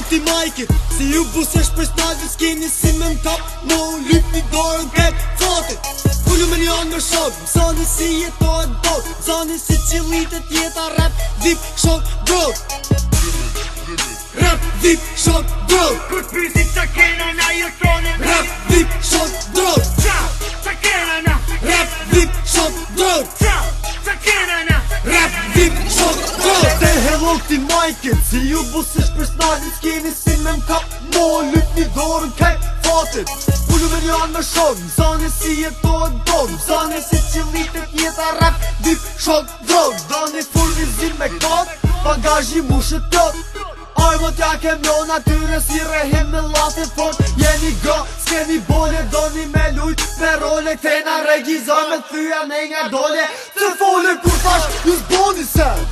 ti majkit, si ju busesh për snajtë, s'keni si me m'kap, mo lyp një dorën kep fatit. Kullu me një anë në shok, mësani si jetohet bot, mësani si qilitet jeta rap, dip, shok, drog. Rap, dip, shok, drog. Kur t'pysi qa kena na jo tonin. Rap, dip, shok, drog. Qa kena na. Rap, dip, shok, drog. Qa kena na. Rap, dip, shok, drog. Te hello ti majkit, si ju busesh për snajtë, s'keni si me m'kap, mo lyp një dorën kep fatit. Kullu me një anë në shok, mësani si jetohet bot, mësani si qilitet jeta rap, dip, shok, drog. Dani furnizim me kot, bagazhi mushët tot. Armët ja kemion atyre si rehim me latë fort. Jeni go, s'keni bole, doni me lujt me role. Këtena regjizon me thyja ne nga dole. Të fole kur tash ju s'boni sen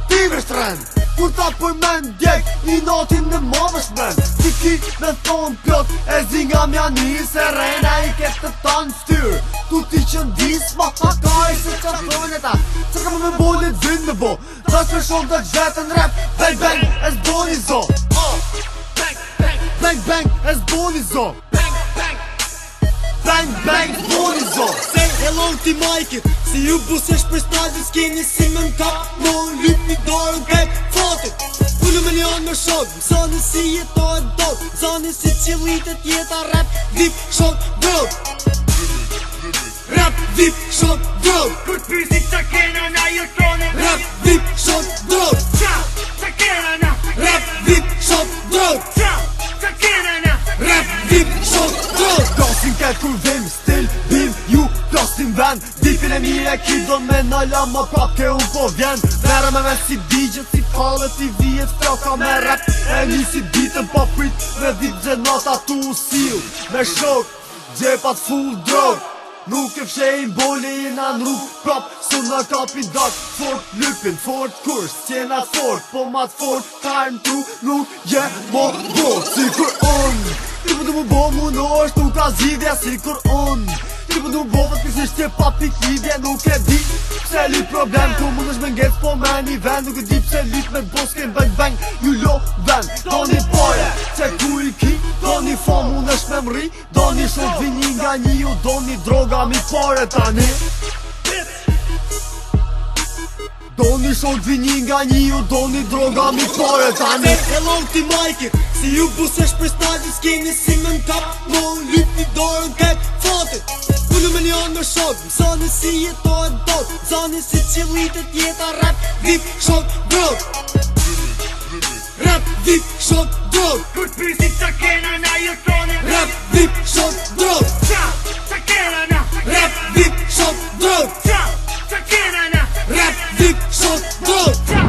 ti vështren, kur ta për men djek i natin në madhësh men. Ti ki me thonë pjot, e zi nga mja një se rejna i ketë të tanë ftyr. Tu ti që ndis ma hakaj se qa thonë e ta, që ka me bole dzin me bo. Ta që shumë të gjetën rap, bang bang e s'boni zo. Bang bang e s'boni zo. Bang bang s'boni zo. Say hello ti majkit, si ju busesh për snajtë, s'keni si me m'kap, mo lyp një dorën kep fatit. Kullu me një anë në shok, mësani si jetohet bot, mësani si qilitet jeta rap, dip, shok, drog. Rap, dip, shok, drog. Kur t'pysi qa kena na jo tonin. Rap, dip, shok, drog. Qa kena na. Rap, dip, shok, drog. Qa kena na. Rap, dip, shok, drog. Gasin ketë kur vim, stil, bim, ju plastin ven. Dipin e mire ki do me nalla, ma prap ke unë po vjen. Mere me si digjet, si falet i vijet, floka me rap. E një si ditën pa prit, me dit gjenata tu usil. Me shok, gjepat full drog. Nuk e fshejnë boli i na n'rrug, prap su në kapin dak. Fort lypin, fort kurs, tjena fort, po mat fort, time tru, nuk je mo bot. Si kur unë, ti po du mu bo mu në është, nuk ka zhidhja si kur unë. Ti po du mu bo, fët kësisht je pa pikidje, nuk e di pse lyp problem, ku mund është me ngec po me një vend. Nuk e di pse lyp me bosken bang bang, ju lo vend. Doni pare, që ku i ki, doni fam unë është me mri, doni shok vini nga një, ju doni droga mi pare tani. Doni shok vini nga një, ju doni droga mi pare tani. Hello ti majkit, si ju busesh për snajtë, s'keni si me m'kap, mo lyp një dorën kep fatit. Kullu me një anë në shok, mësani si jetohet bot, mësani si qilitet jeta rap, dip, shok, drog. Rap, dip, shok, drog. Kur t'pysi qa kena na jo tonin. Rap, dip, shok, drog. Qa kena na. Rap, dip, shok, drog. Qa kena na. Rap, dip, shok, drog.